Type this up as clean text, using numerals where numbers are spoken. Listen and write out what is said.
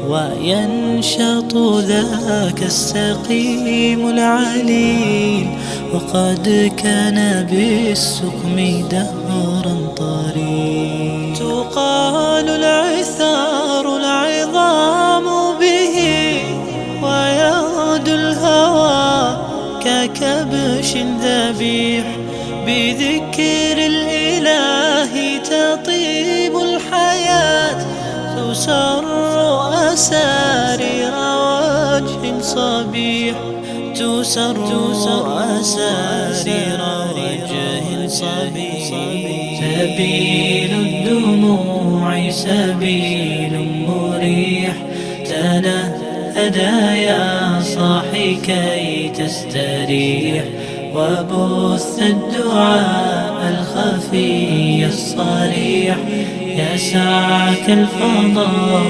وينشط ذاك السقيم العليل، وقد كان بالسقم دهرا طريق. تقال العثار العظام به، ويغدو الهوى ككبش ذبيح. بذكر الإله تطيب الحياة، تسر أسارير وجه صبيح، تسر أسارير وجه صبيح. سبيل الدموع سبيل مريح، تنهدى يا صاحي كي تستريح، وبث الدعاء الخفي الصريح، يسعك الفضاء